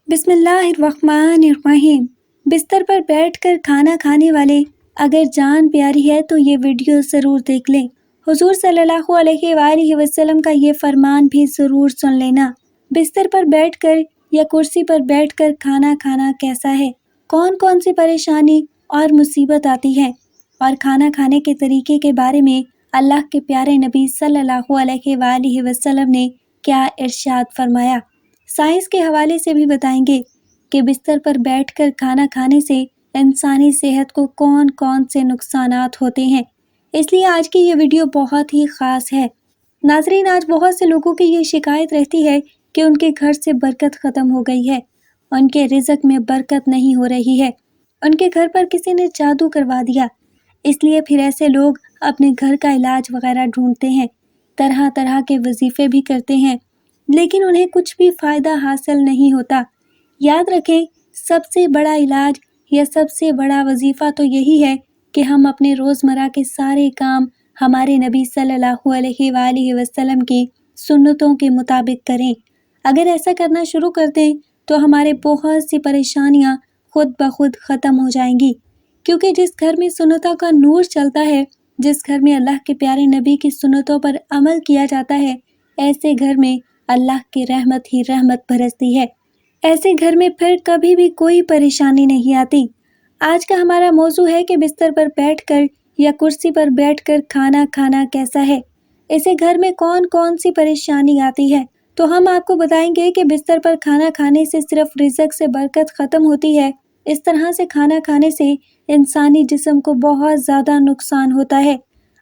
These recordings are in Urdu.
بسم اللہ الرحمن الرحیم۔ بستر پر بیٹھ کر کھانا کھانے والے اگر جان پیاری ہے تو یہ ویڈیو ضرور دیکھ لیں۔ حضور صلی اللہ علیہ وآلہ وسلم کا یہ فرمان بھی ضرور سن لینا۔ بستر پر بیٹھ کر یا کرسی پر بیٹھ کر کھانا کھانا کیسا ہے؟ کون کون سی پریشانی اور مصیبت آتی ہے؟ اور کھانا کھانے کے طریقے کے بارے میں اللہ کے پیارے نبی صلی اللہ علیہ وآلہ وسلم نے کیا ارشاد فرمایا؟ سائنس کے حوالے سے بھی بتائیں گے کہ بستر پر بیٹھ کر کھانا کھانے سے انسانی صحت کو کون کون سے نقصانات ہوتے ہیں۔ اس لیے آج کی یہ ویڈیو بہت ہی خاص ہے۔ ناظرین، آج بہت سے لوگوں کی یہ شکایت رہتی ہے کہ ان کے گھر سے برکت ختم ہو گئی ہے، ان کے رزق میں برکت نہیں ہو رہی ہے، ان کے گھر پر کسی نے جادو کروا دیا۔ اس لیے پھر ایسے لوگ اپنے گھر کا علاج وغیرہ ڈھونڈتے ہیں، طرح طرح کے وظیفے بھی کرتے ہیں، لیکن انہیں کچھ بھی فائدہ حاصل نہیں ہوتا۔ یاد رکھیں، سب سے بڑا علاج یا سب سے بڑا وظیفہ تو یہی ہے کہ ہم اپنے روزمرہ کے سارے کام ہمارے نبی صلی اللہ علیہ وآلہ وسلم کی سنتوں کے مطابق کریں۔ اگر ایسا کرنا شروع کر دیں تو ہمارے بہت سی پریشانیاں خود بخود ختم ہو جائیں گی، کیونکہ جس گھر میں سنتوں کا نور چلتا ہے، جس گھر میں اللہ کے پیارے نبی کی سنتوں پر عمل کیا جاتا ہے، ایسے گھر میں اللہ کی رحمت ہی رحمت برستی ہے۔ ایسے گھر میں پھر کبھی بھی کوئی پریشانی نہیں آتی۔ آج کا ہمارا موضوع ہے کہ بستر پر بیٹھ کر یا کرسی پر بیٹھ کر کھانا کھانا کیسا ہے، اسے گھر میں کون کون سی پریشانی آتی ہے۔ تو ہم آپ کو بتائیں گے کہ بستر پر کھانا کھانے سے صرف رزق سے برکت ختم ہوتی ہے، اس طرح سے کھانا کھانے سے انسانی جسم کو بہت زیادہ نقصان ہوتا ہے۔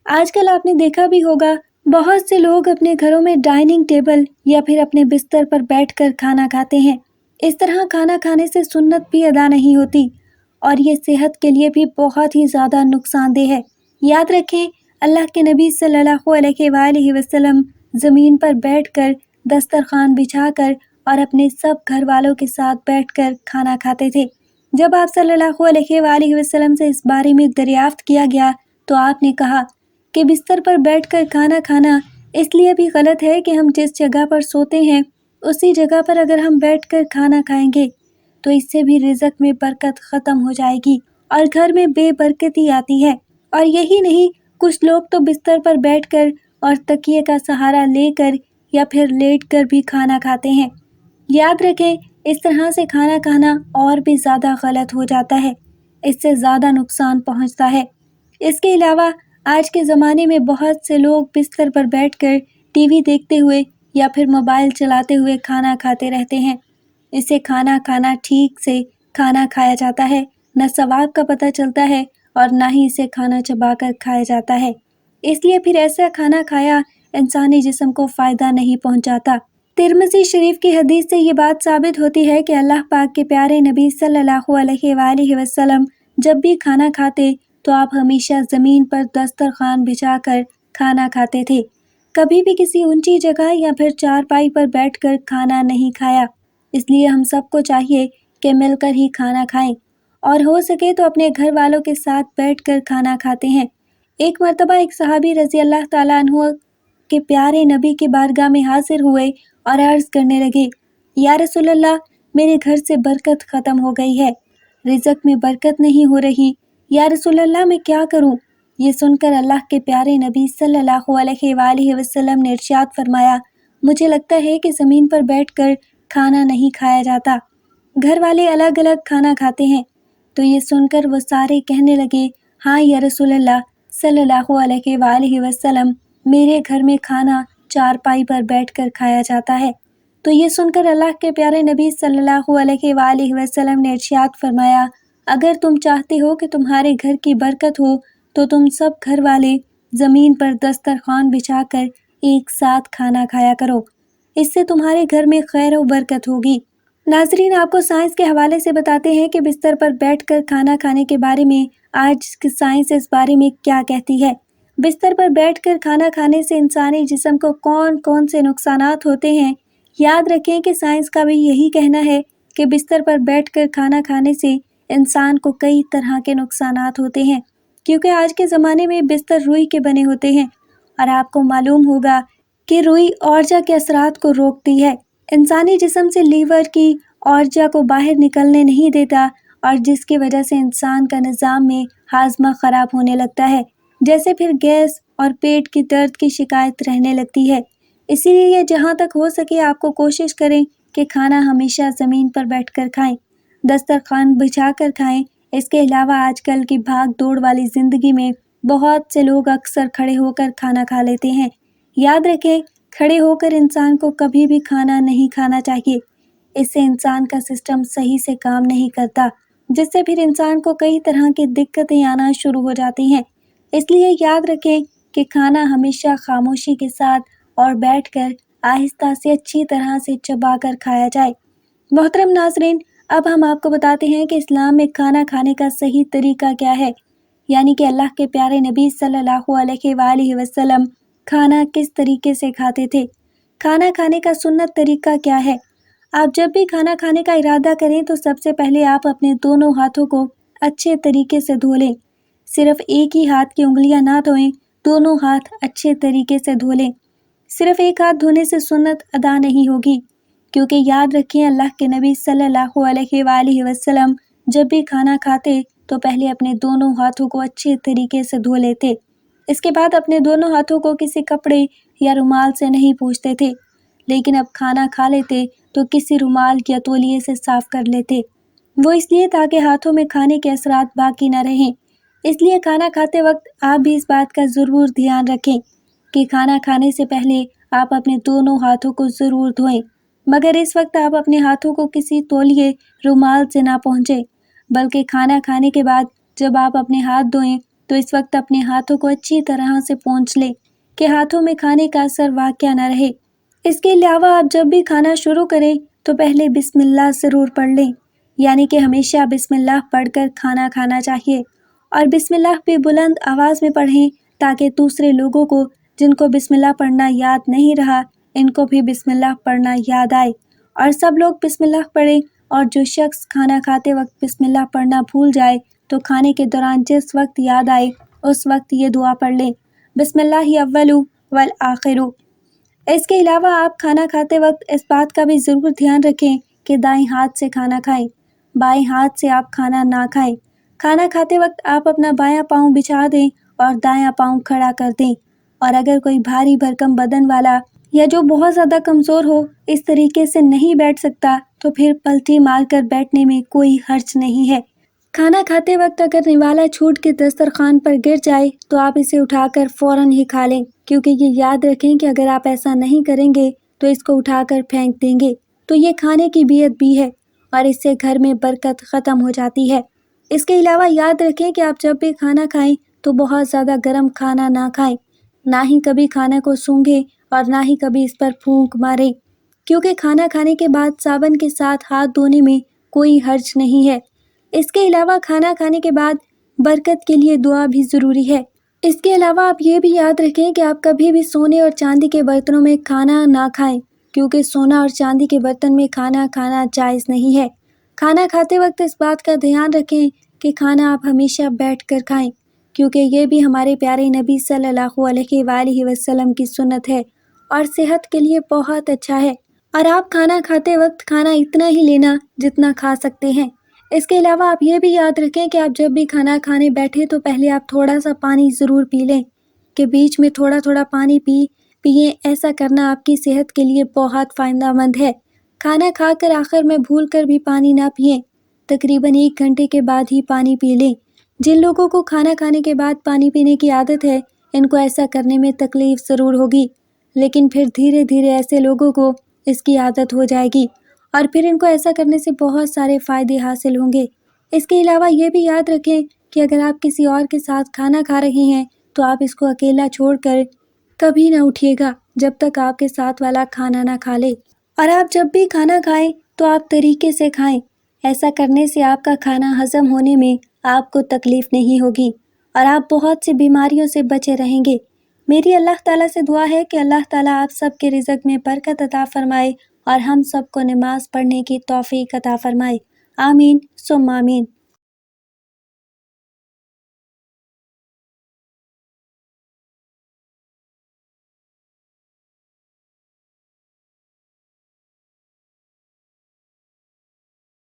آج کل آپ نے دیکھا بھی ہوگا، بہت سے لوگ اپنے گھروں میں ڈائننگ ٹیبل یا پھر اپنے بستر پر بیٹھ کر کھانا کھاتے ہیں۔ اس طرح کھانا کھانے سے سنت بھی ادا نہیں ہوتی اور یہ صحت کے لیے بھی بہت ہی زیادہ نقصان دہ ہے۔ یاد رکھیں، اللہ کے نبی صلی اللہ علیہ وآلہ وسلم زمین پر بیٹھ کر، دسترخوان بچھا کر اور اپنے سب گھر والوں کے ساتھ بیٹھ کر کھانا کھاتے تھے۔ جب آپ صلی اللہ علیہ وآلہ وسلم سے اس بارے میں دریافت کیا گیا تو آپ نے کہا کہ بستر پر بیٹھ کر کھانا کھانا اس لیے بھی غلط ہے کہ ہم جس جگہ پر سوتے ہیں اسی جگہ پر اگر ہم بیٹھ کر کھانا کھائیں گے تو اس سے بھی رزق میں برکت ختم ہو جائے گی اور گھر میں بے برکتی آتی ہے۔ اور یہی نہیں، کچھ لوگ تو بستر پر بیٹھ کر اور تکیے کا سہارا لے کر یا پھر لیٹ کر بھی کھانا کھاتے ہیں۔ یاد رکھیں، اس طرح سے کھانا کھانا اور بھی زیادہ غلط ہو جاتا ہے، اس سے زیادہ نقصان پہنچتا ہے۔ اس کے علاوہ آج کے زمانے میں بہت سے لوگ بستر پر بیٹھ کر ٹی وی دیکھتے ہوئے یا پھر موبائل چلاتے ہوئے کھانا کھاتے رہتے ہیں۔ اسے کھانا کھانا ٹھیک سے کھانا کھایا جاتا ہے، نہ ثواب کا پتہ چلتا ہے اور نہ ہی اسے کھانا چبا کر کھایا جاتا ہے۔ اس لیے پھر ایسا کھانا کھایا انسانی جسم کو فائدہ نہیں پہنچاتا۔ ترمذی شریف کی حدیث سے یہ بات ثابت ہوتی ہے کہ اللہ پاک کے پیارے نبی صلی اللہ علیہ وآلہ وسلم جب بھی کھانا کھاتے تو آپ ہمیشہ زمین پر دسترخوان بچھا کر کھانا کھاتے تھے، کبھی بھی کسی اونچی جگہ یا پھر چارپائی پر بیٹھ کر کھانا نہیں کھایا۔ اس لیے ہم سب کو چاہیے کہ مل کر ہی کھانا کھائیں اور ہو سکے تو اپنے گھر والوں کے ساتھ بیٹھ کر کھانا کھاتے ہیں۔ ایک مرتبہ ایک صحابی رضی اللہ تعالیٰ عنہ کے پیارے نبی کی بارگاہ میں حاضر ہوئے اور عرض کرنے لگے، یا رسول اللہ، میرے گھر سے برکت ختم ہو گئی ہے، رزق میں برکت نہیں ہو رہی، یا رسول اللہ میں کیا کروں؟ یہ سن کر اللہ کے پیارے نبی صلی اللہ علیہ وآلہ وسلم نے ارشاد فرمایا، مجھے لگتا ہے کہ زمین پر بیٹھ کر کھانا نہیں کھایا جاتا، گھر والے الگ الگ کھانا کھاتے ہیں۔ تو یہ سن کر وہ سارے کہنے لگے، ہاں یا رسول اللہ صلی اللہ علیہ وآلہ وسلم، میرے گھر میں کھانا چارپائی پر بیٹھ کر کھایا جاتا ہے۔ تو یہ سن کر اللہ کے پیارے نبی صلی اللہ علیہ وآلہ وسلم نے ارشاد فرمایا، اگر تم چاہتے ہو کہ تمہارے گھر کی برکت ہو تو تم سب گھر والے زمین پر دسترخوان بچھا کر ایک ساتھ کھانا کھایا کرو، اس سے تمہارے گھر میں خیر و برکت ہوگی۔ ناظرین، آپ کو سائنس کے حوالے سے بتاتے ہیں کہ بستر پر بیٹھ کر کھانا کھانے کے بارے میں آج کی سائنس اس بارے میں کیا کہتی ہے۔ بستر پر بیٹھ کر کھانا کھانے سے انسانی جسم کو کون کون سے نقصانات ہوتے ہیں۔ یاد رکھیں کہ سائنس کا بھی یہی کہنا ہے کہ بستر پر بیٹھ کر کھانا کھانے سے انسان کو کئی طرح کے نقصانات ہوتے ہیں، کیونکہ آج کے زمانے میں بستر روئی کے بنے ہوتے ہیں اور آپ کو معلوم ہوگا کہ روئی اورجا کے اثرات کو روکتی ہے، انسانی جسم سے لیور کی اورجا کو باہر نکلنے نہیں دیتا اور جس کی وجہ سے انسان کا نظام میں ہاضمہ خراب ہونے لگتا ہے، جیسے پھر گیس اور پیٹ کی درد کی شکایت رہنے لگتی ہے۔ اسی لیے جہاں تک ہو سکے آپ کو کوشش کریں کہ کھانا ہمیشہ زمین پر بیٹھ کر کھائیں، دسترخوان بچھا کر کھائیں۔ اس کے علاوہ آج کل کی بھاگ دوڑ والی زندگی میں بہت سے لوگ اکثر کھڑے ہو کر کھانا کھا لیتے ہیں۔ یاد رکھیں، کھڑے ہو کر انسان کو کبھی بھی کھانا نہیں کھانا چاہیے۔ اس سے انسان کا سسٹم صحیح سے کام نہیں کرتا، جس سے پھر انسان کو کئی طرح کی دقتیں آنا شروع ہو جاتی ہیں۔ اس لیے یاد رکھیں کہ کھانا ہمیشہ خاموشی کے ساتھ اور بیٹھ کر آہستہ سے اچھی طرح سے چبا کر کھایا جائے۔ محترم ناظرین، اب ہم آپ کو بتاتے ہیں کہ اسلام میں کھانا کھانے کا صحیح طریقہ کیا ہے، یعنی کہ اللہ کے پیارے نبی صلی اللہ علیہ وآلہ وسلم کھانا کس طریقے سے کھاتے تھے۔ کھانا کھانے کا سنت طریقہ کیا ہے؟ آپ جب بھی کھانا کھانے کا ارادہ کریں تو سب سے پہلے آپ اپنے دونوں ہاتھوں کو اچھے طریقے سے دھو لیں۔ صرف ایک ہی ہاتھ کی انگلیاں نہ دھوئیں، دونوں ہاتھ اچھے طریقے سے دھو لیں۔ صرف ایک ہاتھ دھونے سے سنت ادا نہیں ہوگی، کیونکہ یاد رکھیں اللہ کے نبی صلی اللہ علیہ وآلہ وسلم جب بھی کھانا کھاتے تو پہلے اپنے دونوں ہاتھوں کو اچھے طریقے سے دھو لیتے۔ اس کے بعد اپنے دونوں ہاتھوں کو کسی کپڑے یا رومال سے نہیں پوچھتے تھے، لیکن اب کھانا کھا لیتے تو کسی رومال یا تولیے سے صاف کر لیتے۔ وہ اس لیے تاکہ ہاتھوں میں کھانے کے اثرات باقی نہ رہیں۔ اس لیے کھانا کھاتے وقت آپ بھی اس بات کا ضرور دھیان رکھیں کہ کھانا کھانے سے پہلے آپ اپنے دونوں ہاتھوں کو ضرور دھوئیں، مگر اس وقت آپ اپنے ہاتھوں کو کسی تولیے رومال سے نہ پہنچیں، بلکہ کھانا کھانے کے بعد جب آپ اپنے ہاتھ دھوئیں تو اس وقت اپنے ہاتھوں کو اچھی طرح سے پونچھ لیں کہ ہاتھوں میں کھانے کا اثر واقع نہ رہے۔ اس کے علاوہ آپ جب بھی کھانا شروع کریں تو پہلے بسم اللہ ضرور پڑھ لیں، یعنی کہ ہمیشہ بسم اللہ پڑھ کر کھانا کھانا چاہیے، اور بسم اللہ بھی بلند آواز میں پڑھیں تاکہ دوسرے لوگوں کو جن کو بسم اللہ پڑھنا یاد نہیں رہا ان کو بھی بسم اللہ پڑھنا یاد آئے، اور سب لوگ بسم اللہ پڑھیں۔ اور جو شخص کھانا کھاتے وقت بسم اللہ پڑھنا بھول جائے تو کھانے کے دوران جس وقت یاد آئے اس وقت یہ دعا پڑھ لیں، بسم اللہ اول والآخر۔ اس کے علاوہ آپ کھانا کھاتے وقت اس بات کا بھی ضرور دھیان رکھیں کہ دائیں ہاتھ سے کھانا کھائیں، بائیں ہاتھ سے آپ کھانا نہ کھائیں۔ کھانا کھاتے وقت آپ اپنا بایاں پاؤں بچھا دیں اور دایاں پاؤں کھڑا کر دیں، اور اگر کوئی بھاری بھرکم بدن والا یا جو بہت زیادہ کمزور ہو اس طریقے سے نہیں بیٹھ سکتا تو پھر پلٹی مار کر بیٹھنے میں کوئی حرج نہیں ہے۔ کھانا کھاتے وقت اگر نوالا چھوٹ کے دسترخوان پر گر جائے تو آپ اسے اٹھا کر فوراً ہی کھا لیں، کیونکہ یہ یاد رکھیں کہ اگر آپ ایسا نہیں کریں گے تو اس کو اٹھا کر پھینک دیں گے تو یہ کھانے کی بیعت بھی ہے اور اس سے گھر میں برکت ختم ہو جاتی ہے۔ اس کے علاوہ یاد رکھیں کہ آپ جب بھی کھانا کھائیں تو بہت زیادہ گرم کھانا نہ کھائیں، نہ ہی کبھی کھانا کو سونگھیں اور نہ ہی کبھی اس پر پھونک ماریں، کیونکہ کھانا کھانے کے بعد صابن کے ساتھ ہاتھ دھونے میں کوئی حرج نہیں ہے۔ اس کے علاوہ کھانا کھانے کے بعد برکت کے لیے دعا بھی ضروری ہے۔ اس کے علاوہ آپ یہ بھی یاد رکھیں کہ آپ کبھی بھی سونے اور چاندی کے برتنوں میں کھانا نہ کھائیں، کیونکہ سونا اور چاندی کے برتن میں کھانا کھانا جائز نہیں ہے۔ کھانا کھاتے وقت اس بات کا دھیان رکھیں کہ کھانا آپ ہمیشہ بیٹھ کر کھائیں، کیونکہ یہ بھی ہمارے پیارے نبی صلی اللہ علیہ وآلہ وسلم کی سنت ہے اور صحت کے لیے بہت اچھا ہے۔ اور آپ کھانا کھاتے وقت کھانا اتنا ہی لینا جتنا کھا سکتے ہیں۔ اس کے علاوہ آپ یہ بھی یاد رکھیں کہ آپ جب بھی کھانا کھانے بیٹھیں تو پہلے آپ تھوڑا سا پانی ضرور پی لیں، کہ بیچ میں تھوڑا تھوڑا پانی پیئیں۔ ایسا کرنا آپ کی صحت کے لیے بہت فائدہ مند ہے۔ کھانا کھا کر آخر میں بھول کر بھی پانی نہ پئیں، تقریباً 1 گھنٹے کے بعد ہی پانی پی لیں۔ جن لوگوں کو کھانا کھانے کے بعد پانی پینے کی عادت ہے ان کو ایسا کرنے میں تکلیف ضرور ہوگی، لیکن پھر دھیرے دھیرے ایسے لوگوں کو اس کی عادت ہو جائے گی اور پھر ان کو ایسا کرنے سے بہت سارے فائدے حاصل ہوں گے۔ اس کے علاوہ یہ بھی یاد رکھیں کہ اگر آپ کسی اور کے ساتھ کھانا کھا رہے ہیں تو آپ اس کو اکیلا چھوڑ کر کبھی نہ اٹھیے گا جب تک آپ کے ساتھ والا کھانا نہ کھا لے۔ اور آپ جب بھی کھانا کھائیں تو آپ طریقے سے کھائیں، ایسا کرنے سے آپ کا کھانا ہضم ہونے میں آپ کو تکلیف نہیں ہوگی اور آپ بہت سی بیماریوں سے بچے رہیں گے۔ میری اللہ تعالیٰ سے دعا ہے کہ اللہ تعالیٰ آپ سب کے رزق میں برکت عطا فرمائے اور ہم سب کو نماز پڑھنے کی توفیق عطا فرمائے۔ آمین ثم آمین۔